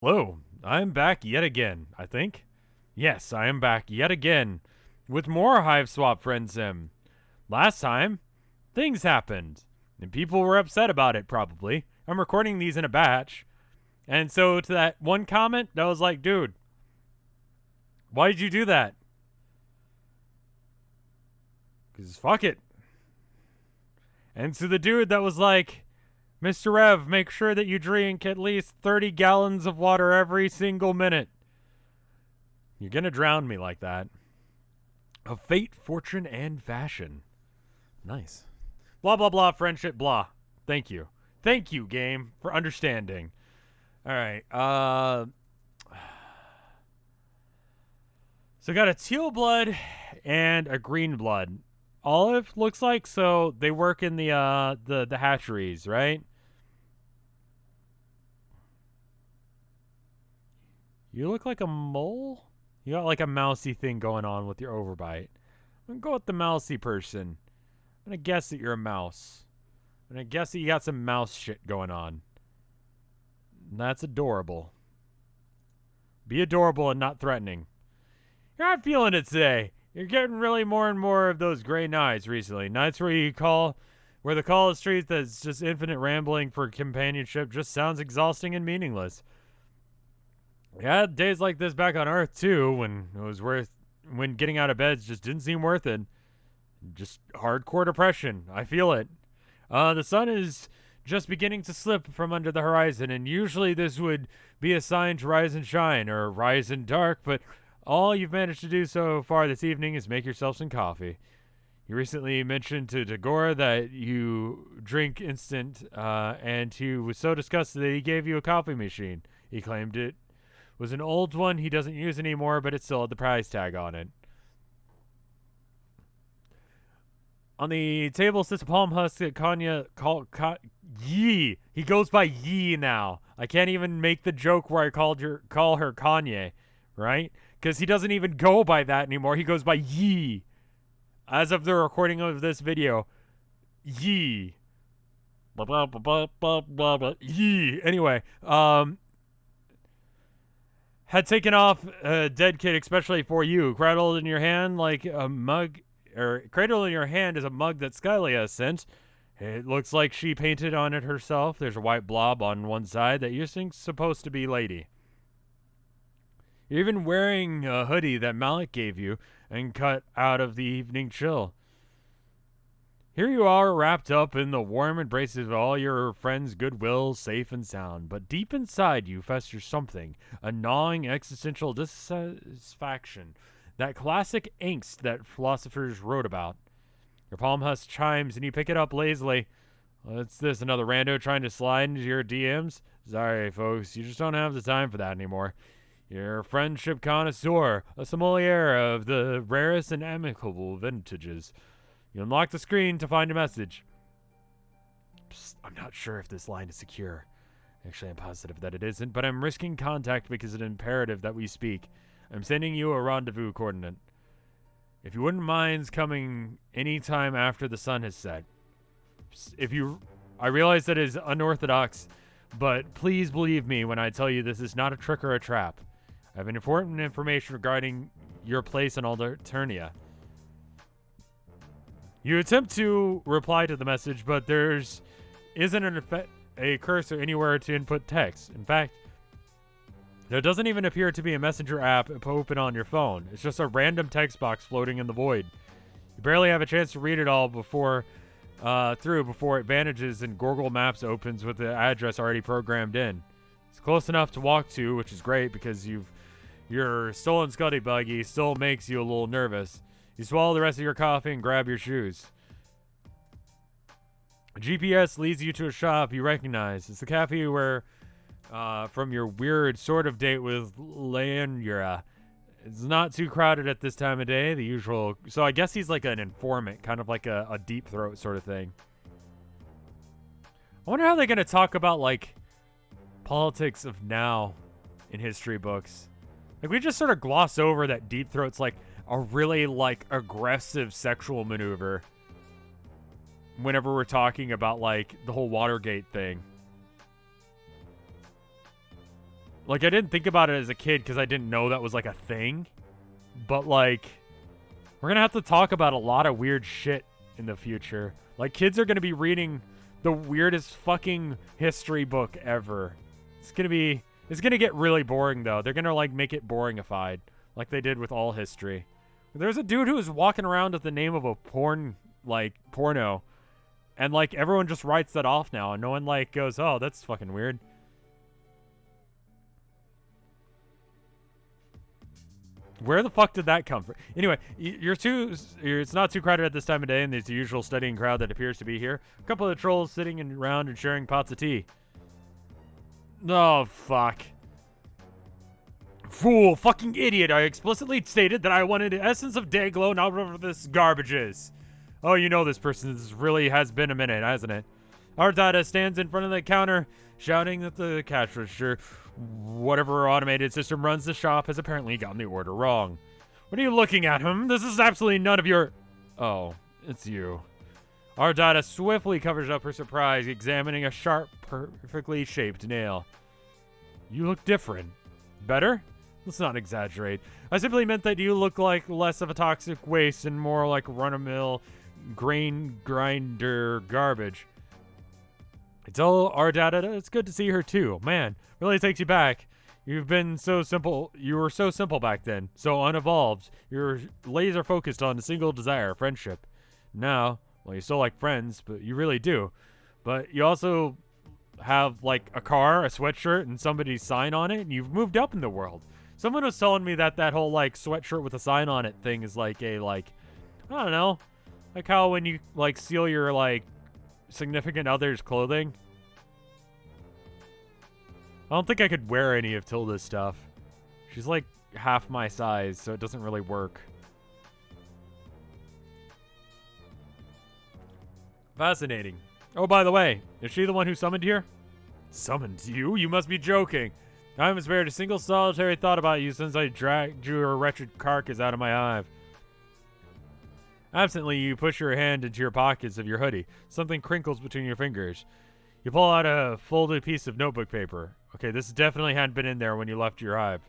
Hello, I'm back yet again, I think. Yes, I am back yet again with more Hiveswap Friend Sim. Last time, things happened, and people were upset about it, probably. I'm recording these in a batch, and so to that one comment, that was like, dude, why did you do that? Because fuck it. And to the dude that was like, Mr. Rev, make sure that you drink at least 30 gallons of water every single minute. You're gonna drown me like that. Of fate, fortune, and fashion. Nice. Blah, blah, blah, friendship, blah. Thank you. Thank you, game, for understanding. Alright, so got a teal blood and a green blood. Olive looks like, so they work in the hatcheries, right? You look like a mole? You got like a mousy thing going on with your overbite. I'm gonna go with the mousy person. I'm gonna guess that you're a mouse. I'm gonna guess that you got some mouse shit going on. That's adorable. Be adorable and not threatening. You're not feeling it today. You're getting really more and more of those gray nights recently. Nights where the call of street that's just infinite rambling for companionship just sounds exhausting and meaningless. Yeah, days like this back on Earth too, when getting out of bed just didn't seem worth it. Just hardcore depression. I feel it. The sun is just beginning to slip from under the horizon, and usually this would be a sign to rise and shine, or rise and dark, but all you've managed to do so far this evening is make yourself some coffee. You recently mentioned to Dagora that you drink instant, and he was so disgusted that he gave you a coffee machine. He claimed it was an old one he doesn't use anymore, but it still had the price tag on it. On the table sits a palm husk that Kanya Yee. He goes by Yee now. I can't even make the joke where I call her Kanye, right? Because he doesn't even go by that anymore. He goes by Yee. As of the recording of this video, Yee. Blah blah blah blah blah blah. Yee. Anyway, had taken off a dead kid, especially for you, cradled in your hand like a mug. Cradle in your hand is a mug that Skylia sent. It looks like she painted on it herself. There's a white blob on one side that you think's supposed to be Lady. You're even wearing a hoodie that Malik gave you and cut out of the evening chill. Here you are, wrapped up in the warm embraces of all your friends' goodwill, safe and sound. But deep inside you festers something, a gnawing existential dissatisfaction. That classic angst that philosophers wrote about. Your palm husk chimes and you pick it up lazily. What's this, another rando trying to slide into your DMs? Sorry, folks, you just don't have the time for that anymore. You're a friendship connoisseur, a sommelier of the rarest and amicable vintages. You unlock the screen to find a message. Psst, I'm not sure if this line is secure. Actually, I'm positive that it isn't, but I'm risking contact because it's imperative that we speak. I'm sending you a rendezvous coordinate. If you wouldn't mind coming any time after the sun has set. I realize that is unorthodox, but please believe me when I tell you this is not a trick or a trap. I have important information regarding your place in Alternia. You attempt to reply to the message, but isn't a cursor anywhere to input text. In fact, there doesn't even appear to be a messenger app open on your phone. It's just a random text box floating in the void. You barely have a chance to read it all before it vanishes and Google Maps opens with the address already programmed in. It's close enough to walk to, which is great because your stolen Scuddy Buggy still makes you a little nervous. You swallow the rest of your coffee and grab your shoes. A GPS leads you to a shop you recognize. It's the cafe where from your weird sort of date with Leandra. It's not too crowded at this time of day. The usual. So I guess he's like an informant, kind of like a deep throat sort of thing. I wonder how they're going to talk about like politics of now in history books. Like we just sort of gloss over that deep throat's like a really like aggressive sexual maneuver whenever we're talking about like the whole Watergate thing. Like, I didn't think about it as a kid because I didn't know that was, like, a thing. But, like, we're going to have to talk about a lot of weird shit in the future. Like, kids are going to be reading the weirdest fucking history book ever. It's going to get really boring, though. They're going to, like, make it boringified, like they did with all history. There's a dude who was walking around with the name of a porno, and, like, everyone just writes that off now, and no one, like, goes, oh, that's fucking weird. Where the fuck did that come from? Anyway, it's not too crowded at this time of day, and there's the usual studying crowd that appears to be here. A couple of trolls sitting around and sharing pots of tea. Oh, fuck. Fool, fucking idiot. I explicitly stated that I wanted the essence of Dayglow, not whatever this garbage is. Oh, you know this person. This really has been a minute, hasn't it? Arcdata stands in front of the counter, shouting that the cash register, whatever automated system runs the shop, has apparently gotten the order wrong. What are you looking at, him? This is absolutely none of your... Oh, it's you. Arcdata swiftly covers up her surprise, examining a sharp, perfectly shaped nail. You look different. Better? Let's not exaggerate. I simply meant that you look like less of a toxic waste and more like run-of-the-mill grain grinder garbage. It's all Arcdata. It's good to see her too. Man, really takes you back. You've been so simple. You were so simple back then, so unevolved. You're laser focused on a single desire, friendship. Now, well, you still like friends, but you really do. But you also have like a car, a sweatshirt, and somebody's sign on it, and you've moved up in the world. Someone was telling me that whole like sweatshirt with a sign on it thing is like a I don't know, like how when you like steal your like significant other's clothing. I don't think I could wear any of Tilda's stuff. She's like half my size, so it doesn't really work. Fascinating. Oh, by the way, is she the one who summoned here? Summoned you? You must be joking. I haven't spared a single solitary thought about you since I dragged your wretched carcass out of my hive. Absently, you push your hand into your pockets of your hoodie. Something crinkles between your fingers. You pull out a folded piece of notebook paper. Okay, this definitely hadn't been in there when you left your hive.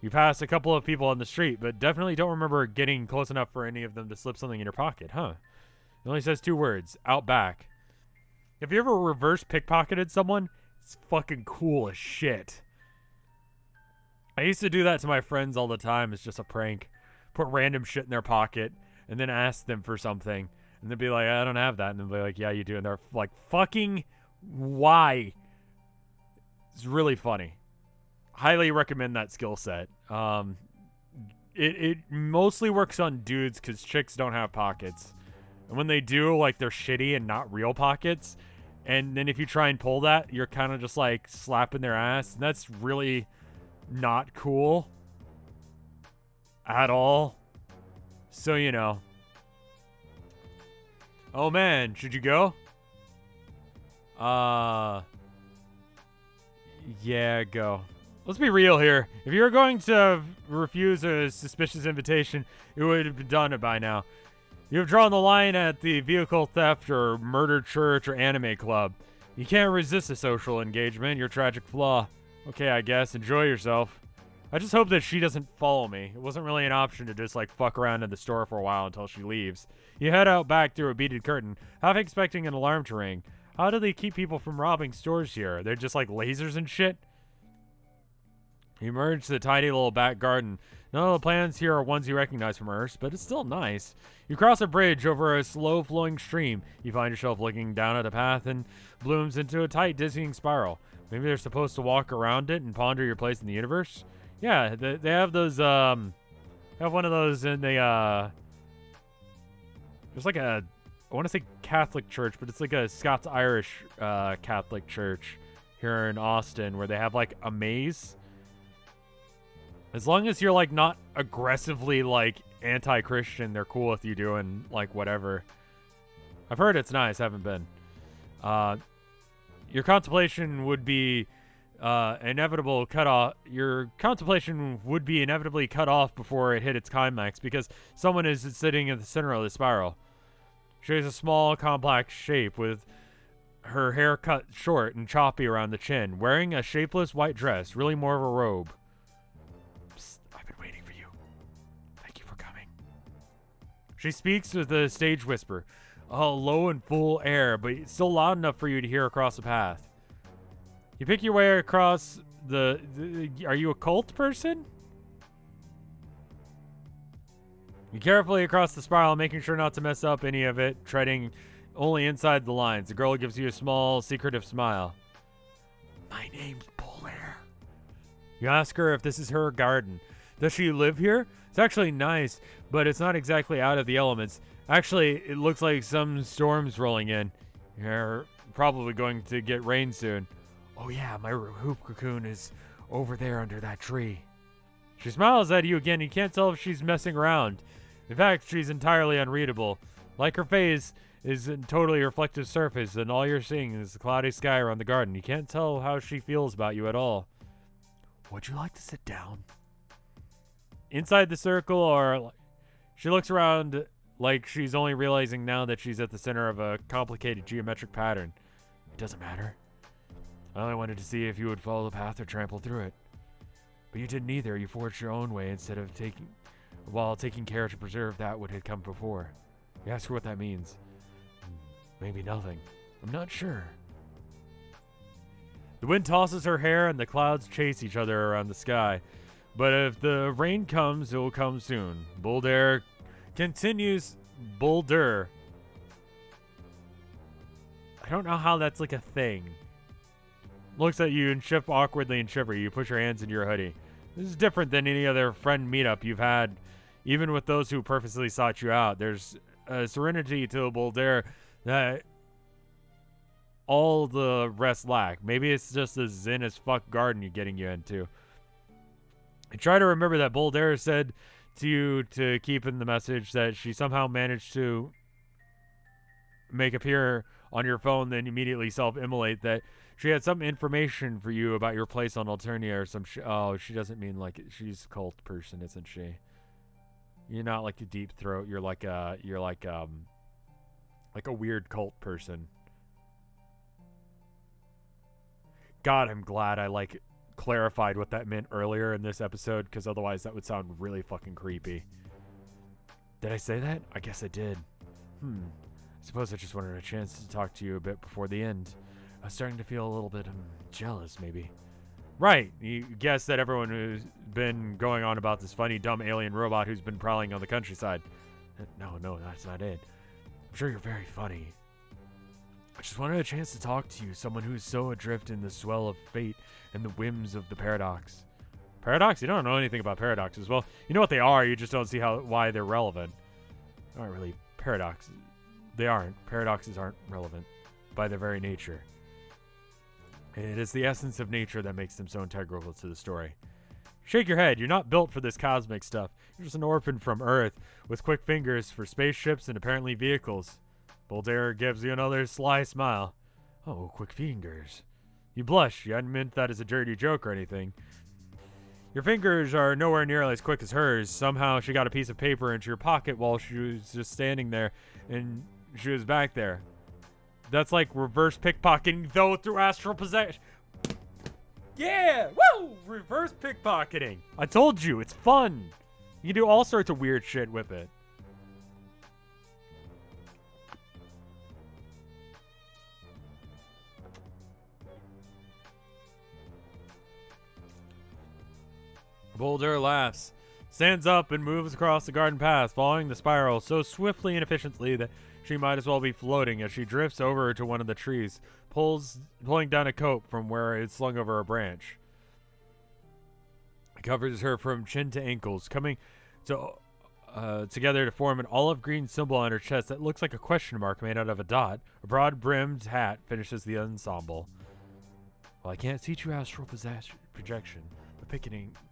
You pass a couple of people on the street, but definitely don't remember getting close enough for any of them to slip something in your pocket, huh? It only says 2 words, out back. Have you ever reverse pickpocketed someone? It's fucking cool as shit. I used to do that to my friends all the time. It's just a prank. Put random shit in their pocket and then ask them for something. And they'd be like, I don't have that. And they'd be like, yeah, you do. And they're like, fucking why? It's really funny. Highly recommend that skill set. It mostly works on dudes because chicks don't have pockets. And when they do, like, they're shitty and not real pockets. And then if you try and pull that, you're kind of just, like, slapping their ass. And that's really not cool. At all. So, you know. Oh, man. Should you go? Yeah, go. Let's be real here. If you were going to refuse a suspicious invitation, it would have been done by now. You have drawn the line at the vehicle theft or murder church or anime club. You can't resist a social engagement, your tragic flaw. Okay, I guess. Enjoy yourself. I just hope that she doesn't follow me. It wasn't really an option to just, like, fuck around in the store for a while until she leaves. You head out back through a beaded curtain, half expecting an alarm to ring. How do they keep people from robbing stores here? They're just, like, lasers and shit? You emerge to the tiny little back garden. None of the plants here are ones you recognize from Earth, but it's still nice. You cross a bridge over a slow-flowing stream. You find yourself looking down at a path and blooms into a tight, dizzying spiral. Maybe they're supposed to walk around it and ponder your place in the universe? Yeah, they have those, have one of those in the, there's like a, I want to say Catholic church, but it's like a Scots-Irish, Catholic church here in Austin where they have, like, a maze. As long as you're, like, not aggressively, like, anti-Christian, they're cool with you doing, like, whatever. I've heard it's nice. Haven't been. Your contemplation would be inevitably cut off before it hit its climax because someone is sitting in the center of the spiral. Shows a small, complex shape with her hair cut short and choppy around the chin, wearing a shapeless white dress, really more of a robe. Psst, I've been waiting for you. Thank you for coming. She speaks with a stage whisper, a low and full air, but still loud enough for you to hear across the path. You pick your way across are you a cult person? You carefully across the spiral, making sure not to mess up any of it, treading only inside the lines. The girl gives you a small, secretive smile. My name's Blair. You ask her if this is her garden. Does she live here? It's actually nice, but it's not exactly out of the elements. Actually, it looks like some storm's rolling in. You're probably going to get rain soon. Oh yeah, my hoop cocoon is over there under that tree. She smiles at you again. You can't tell if she's messing around. In fact, she's entirely unreadable. Like her face is a totally reflective surface, and all you're seeing is the cloudy sky around the garden. You can't tell how she feels about you at all. Would you like to sit down? Inside the circle, or she looks around like she's only realizing now that she's at the center of a complicated geometric pattern. It doesn't matter. I only wanted to see if you would follow the path or trample through it. But you didn't either. You forged your own way instead of taking care to preserve that what had come before. You ask her what that means. Maybe nothing. I'm not sure. The wind tosses her hair and the clouds chase each other around the sky. But if the rain comes, it will come soon. Boulder continues. Boulder. I don't know how that's like a thing. Looks at you and shift awkwardly and shiver. You push your hands into your hoodie. This is different than any other friend meetup you've had, even with those who purposely sought you out. There's a serenity to Boulder that all the rest lack. Maybe it's just a zen as fuck garden getting you into. I try to remember that Boulder said to you to keep in the message that she somehow managed to make appear on your phone, then immediately self-immolate that she had some information for you about your place on Alternia or some oh, she doesn't mean like she's a cult person, isn't she? You're not like a deep throat. You're like a weird cult person. God, I'm glad I like clarified what that meant earlier in this episode, because otherwise that would sound really fucking creepy. Did I say that? I guess I did. I suppose I just wanted a chance to talk to you a bit before the end. I was starting to feel a little bit jealous, maybe. Right. You guess that everyone who's been going on about this funny, dumb alien robot who's been prowling on the countryside. No, that's not it. I'm sure you're very funny. I just wanted a chance to talk to you, someone who's so adrift in the swell of fate and the whims of the paradox. Paradox? You don't know anything about paradoxes. Well, you know what they are, you just don't see why they're relevant. They aren't really paradoxes. They aren't. Paradoxes aren't relevant by their very nature. It is the essence of nature that makes them so integral to the story. Shake your head. You're not built for this cosmic stuff. You're just an orphan from Earth with quick fingers for spaceships and apparently vehicles. Boulder gives you another sly smile. Oh, quick fingers. You blush. You hadn't meant that as a dirty joke or anything. Your fingers are nowhere near as quick as hers. Somehow she got a piece of paper into your pocket while she was just standing there, and she was back there. That's like reverse pickpocketing, though, through astral possession. Yeah! Woo! Reverse pickpocketing. I told you, it's fun. You can do all sorts of weird shit with it. Boulder laughs, stands up, and moves across the garden path, following the spiral so swiftly and efficiently that she might as well be floating as she drifts over to one of the trees, pulling down a coat from where it's slung over a branch. It covers her from chin to ankles, coming together to form an olive green symbol on her chest that looks like a question mark made out of a dot. A broad-brimmed hat finishes the ensemble. Well, I can't teach you astral projection, but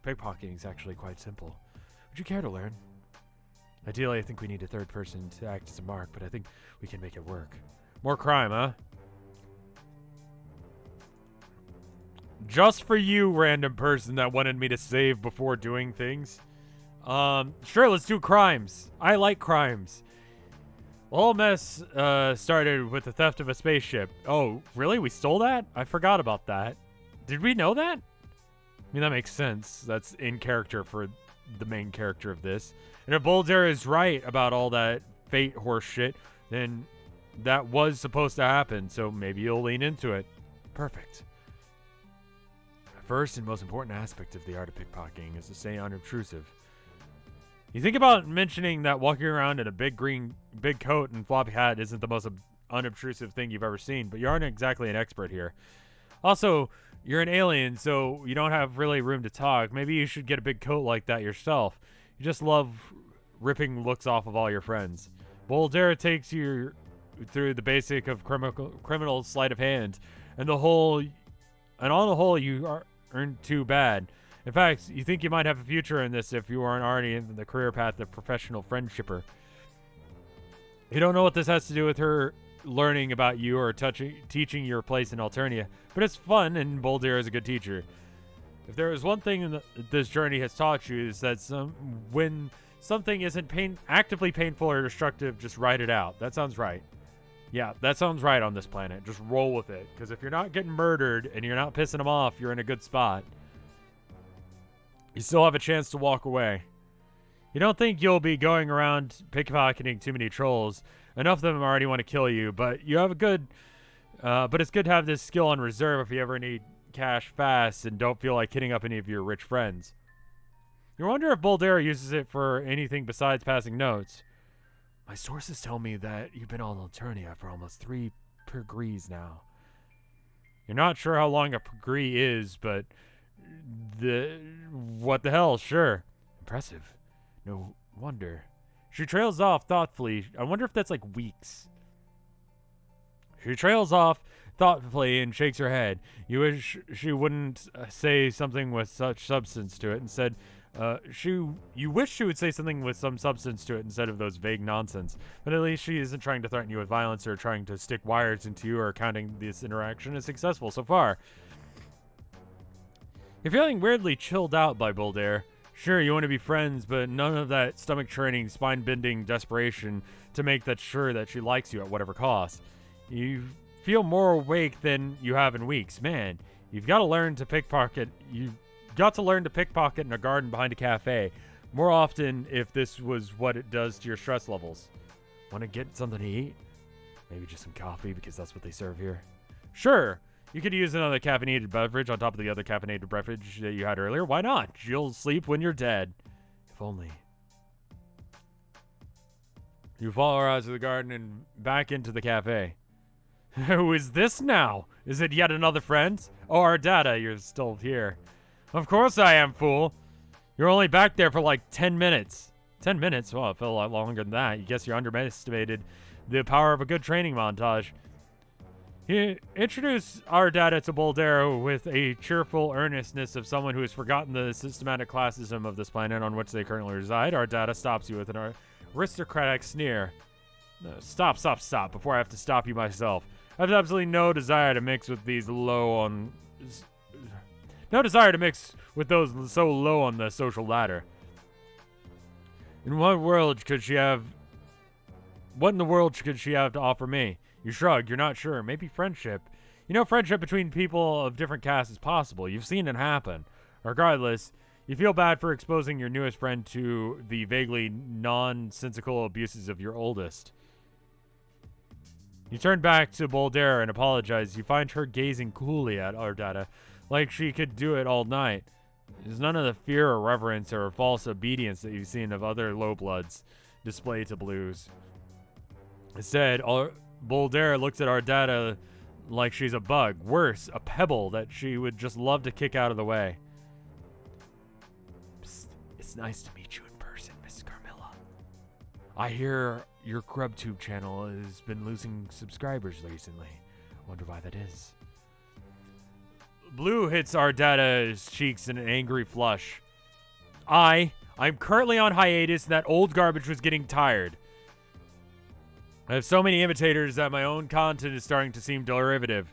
pickpocketing is actually quite simple. Would you care to learn? Ideally, I think we need a third person to act as a mark, but I think we can make it work. More crime, huh? Just for you, random person that wanted me to save before doing things. Sure, let's do crimes. I like crimes. All mess started with the theft of a spaceship. Oh, really? We stole that? I forgot about that. Did we know that? I mean, that makes sense. That's in character for the main character of this. And if Bolder is right about all that fate horse shit, then that was supposed to happen, so maybe you'll lean into it. Perfect. First and most important aspect of the art of pickpocketing is to stay unobtrusive. You think about mentioning that walking around in a big coat and floppy hat isn't the most unobtrusive thing you've ever seen, but you aren't exactly an expert here. Also, you're an alien, so you don't have really room to talk. Maybe you should get a big coat like that yourself. You just love ripping looks off of all your friends. Boldera takes you through the basic of criminal sleight of hand, and on the whole, you aren't too bad. In fact, you think you might have a future in this if you aren't already in the career path of professional friendshipper. You don't know what this has to do with her learning about you or teaching your place in Alternia, but it's fun, and Bolder is a good teacher. If there is one thing this journey has taught you, is that when something isn't actively painful or destructive, just write it out. That sounds right. Yeah, that sounds right on this planet. Just roll with it, because if you're not getting murdered and you're not pissing them off, you're in a good spot. You still have a chance to walk away. You don't think you'll be going around pickpocketing too many trolls. Enough of them already want to kill you, but you have a good... but it's good to have this skill on reserve if you ever need cash fast and don't feel like hitting up any of your rich friends. You wonder if Boldera uses it for anything besides passing notes. My sources tell me that you've been on Alternia for almost 3 pregrees now. You're not sure how long a pregree is, but... What the hell? Sure. Impressive. No wonder. She trails off thoughtfully. I wonder if that's like weeks. She trails off thoughtfully and shakes her head. You wish she wouldn't say something with such substance to it. Instead, you wish she would say something with some substance to it instead of those vague nonsense. But at least she isn't trying to threaten you with violence or trying to stick wires into you or counting this interaction as successful so far. You're feeling weirdly chilled out by Boldare. Sure, you want to be friends, but none of that stomach-churning, spine-bending desperation to make that sure that she likes you at whatever cost. You feel more awake than you have in weeks. Man, you've got to learn to pickpocket. You've got to learn to pickpocket in a garden behind a cafe more often if this was what it does to your stress levels. Want to get something to eat? Maybe just some coffee because that's what they serve here. Sure. You could use another caffeinated beverage on top of the other caffeinated beverage that you had earlier. Why not? You'll sleep when you're dead. If only. You follow her out to the garden and back into the cafe. Who is this now? Is it yet another friend? Oh, Arcdata, you're still here. Of course I am, fool. You're only back there for like 10 minutes. 10 minutes? Well, it felt a lot longer than that. You guess you underestimated the power of a good training montage. He introduced Arcdata to Boldero with a cheerful earnestness of someone who has forgotten the systematic classism of this planet on which they currently reside. Arcdata stops you with an aristocratic sneer. No, stop, before I have to stop you myself. I have absolutely no desire to mix with these no desire to mix with those so low on the social ladder. In what world could she have... What in the world could she have to offer me? You shrug. You're not sure. Maybe friendship. You know, friendship between people of different castes is possible. You've seen it happen. Regardless, you feel bad for exposing your newest friend to the vaguely nonsensical abuses of your oldest. You turn back to Boldera and apologize. You find her gazing coolly at Arcdata, like she could do it all night. There's none of the fear or reverence or false obedience that you've seen of other lowbloods displayed to blues. Instead, Boldera looks at Arcdata like she's a bug. Worse, a pebble that she would just love to kick out of the way. Psst, it's nice to meet you in person, Miss Carmilla. I hear your GrubTube channel has been losing subscribers recently. Wonder why that is. Blue hits Arcdata's cheeks in an angry flush. I'm currently on hiatus and that old garbage was getting tired. I have so many imitators that my own content is starting to seem derivative.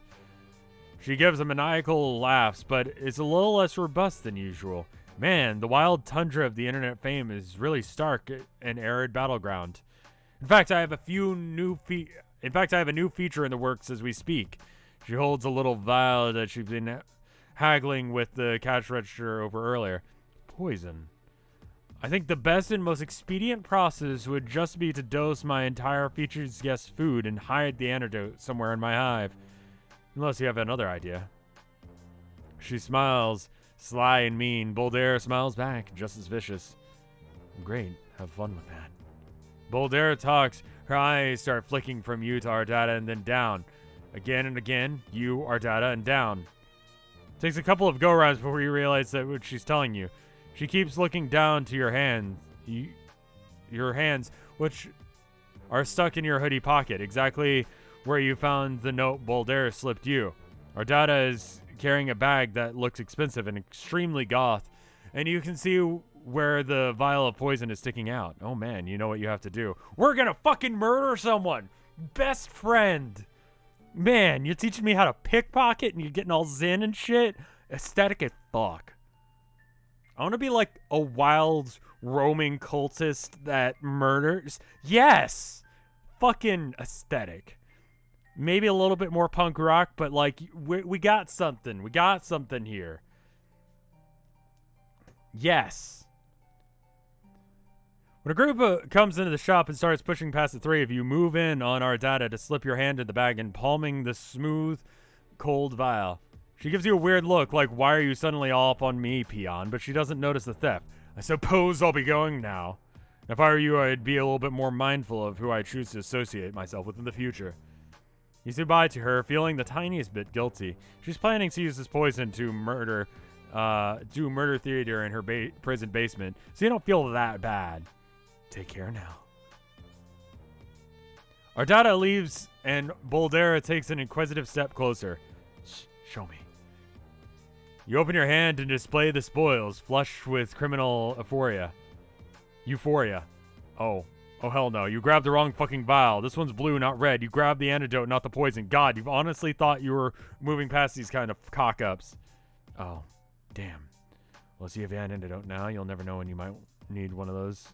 She gives a maniacal laugh, but it's a little less robust than usual. Man, the wild tundra of the internet fame is really stark and arid battleground. In fact, I have a new feature in the works as we speak. She holds a little vial that she's been haggling with the cash register over earlier. Poison. I think the best and most expedient process would just be to dose my entire featured guest food and hide the antidote somewhere in my hive. Unless you have another idea. She smiles, sly and mean. Bolder smiles back, just as vicious. Great, have fun with that. Bolder talks. Her eyes start flicking from you to Arcdata and then down. Again and again, you, Arcdata, and down. Takes a couple of go-rounds before you realize that what she's telling you. She keeps looking down to your hands. Your hands, which are stuck in your hoodie pocket, exactly where you found the note Bolder slipped you. Arcdata is carrying a bag that looks expensive and extremely goth, and you can see where the vial of poison is sticking out. Oh man, you know what you have to do. We're gonna fucking murder someone! Best friend! Man, you're teaching me how to pickpocket and you're getting all zen and shit? Aesthetic as fuck. I want to be like a wild roaming cultist that murders. Yes! Fucking aesthetic. Maybe a little bit more punk rock, but like, we got something. We got something here. Yes. When a group comes into the shop and starts pushing past the three of you, move in on Arcdata to slip your hand in the bag and palming the smooth, cold vial. She gives you a weird look, like, why are you suddenly all up on me, peon? But she doesn't notice the theft. I suppose I'll be going now. If I were you, I'd be a little bit more mindful of who I choose to associate myself with in the future. You say bye to her, feeling the tiniest bit guilty. She's planning to use this poison to do murder theater in her prison basement, so you don't feel that bad. Take care now. Arcdata leaves, and Bolder takes an inquisitive step closer. Show me. You open your hand and display the spoils, flushed with criminal euphoria. Oh hell no. You grabbed the wrong fucking vial. This one's blue, not red. You grabbed the antidote, not the poison. God, you've honestly thought you were moving past these kind of cock-ups. Oh, damn. Well, see if you have an antidote now. You'll never know when you might need one of those.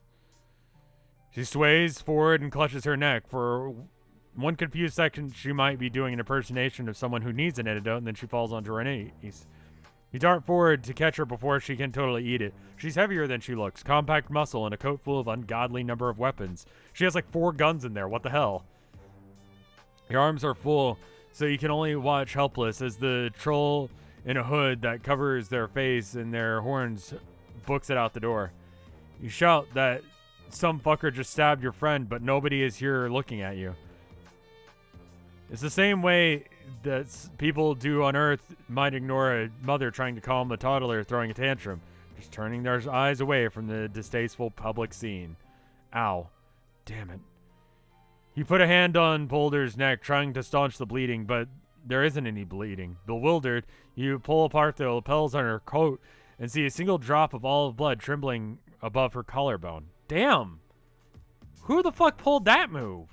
She sways forward and clutches her neck. For one confused second, she might be doing an impersonation of someone who needs an antidote, and then she falls onto her knees. You dart forward to catch her before she can totally eat it. She's heavier than she looks, compact muscle, and a coat full of ungodly number of weapons. She has like 4 guns in there, what the hell? Your arms are full, so you can only watch helpless as the troll in a hood that covers their face and their horns books it out the door. You shout that some fucker just stabbed your friend, but nobody is here looking at you. It's the same way that people do on Earth might ignore a mother trying to calm a toddler throwing a tantrum, just turning their eyes away from the distasteful public scene. Ow. Damn it. You put a hand on Bolder's neck, trying to staunch the bleeding, but there isn't any bleeding. Bewildered, you pull apart the lapels on her coat and see a single drop of olive blood trembling above her collarbone. Damn! Who the fuck pulled that move?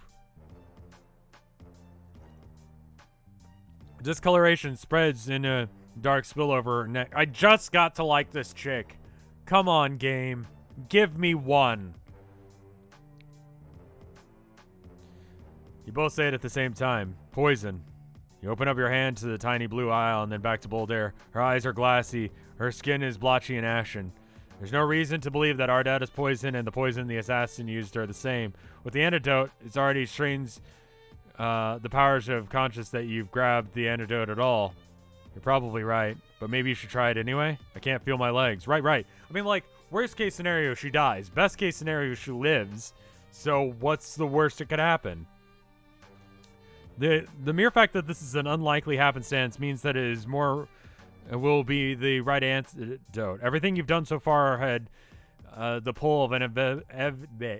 Discoloration spreads in a dark spill over her neck. I just got to like this chick. Come on, game. Give me one. You both say it at the same time. Poison. You open up your hand to the tiny blue vial and then back to Bolder. Her eyes are glassy. Her skin is blotchy and ashen. There's no reason to believe that Arcdata's poison and the poison the assassin used are the same. With the antidote, it already strains the powers of conscience that you've grabbed the antidote at all. You're probably right, but maybe you should try it anyway? I can't feel my legs. Right. I mean, like, worst case scenario, she dies. Best case scenario, she lives. So what's the worst that could happen? The mere fact that this is an unlikely happenstance means that it will be the right antidote. Everything you've done so far had the pull of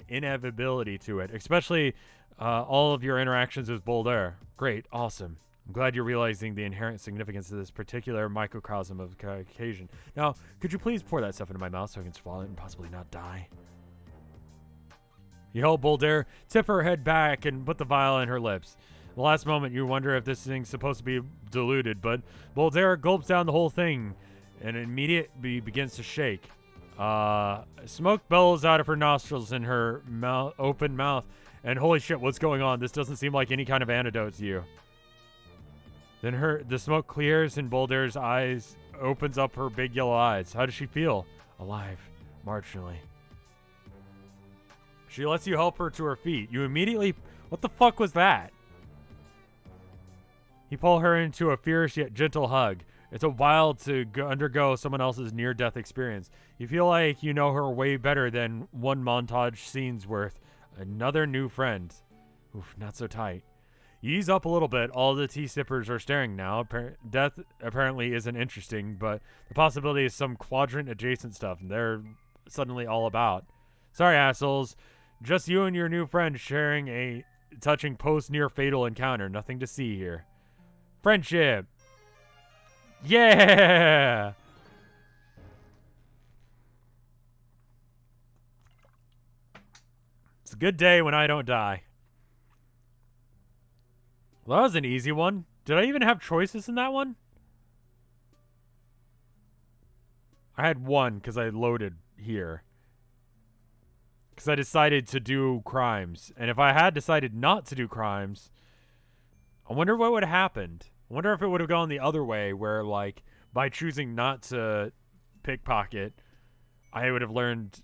inevitability to it, especially all of your interactions with Bolder. Great, awesome. I'm glad you're realizing the inherent significance of this particular microcosm of the occasion. Now, could you please pour that stuff into my mouth so I can swallow it and possibly not die? You help Bolder tip her head back and put the vial in her lips. The last moment, you wonder if this thing's supposed to be diluted, but Bolder gulps down the whole thing and immediately begins to shake. Smoke bellows out of her nostrils in her open mouth And holy shit, what's going on? This doesn't seem like any kind of antidote to you. Then the smoke clears and Boulder's eyes opens up her big yellow eyes. How does she feel? Alive, marginally. She lets you help her to her feet. You immediately... What the fuck was that? You pull her into a fierce yet gentle hug. It's a wild to undergo someone else's near-death experience. You feel like you know her way better than one montage scene's worth. Another new friend. Oof, not so tight. You ease up a little bit. All the tea sippers are staring now. Death apparently isn't interesting, but the possibility is some quadrant-adjacent stuff, and they're suddenly all about. Sorry, assholes. Just you and your new friend sharing a touching post-near-fatal encounter. Nothing to see here. Friendship. Yeah! It's a good day when I don't die. Well, that was an easy one. Did I even have choices in that one? I had one because I loaded here. Because I decided to do crimes. And if I had decided not to do crimes, I wonder what would have happened. I wonder if it would have gone the other way where, like, by choosing not to pickpocket, I would have learned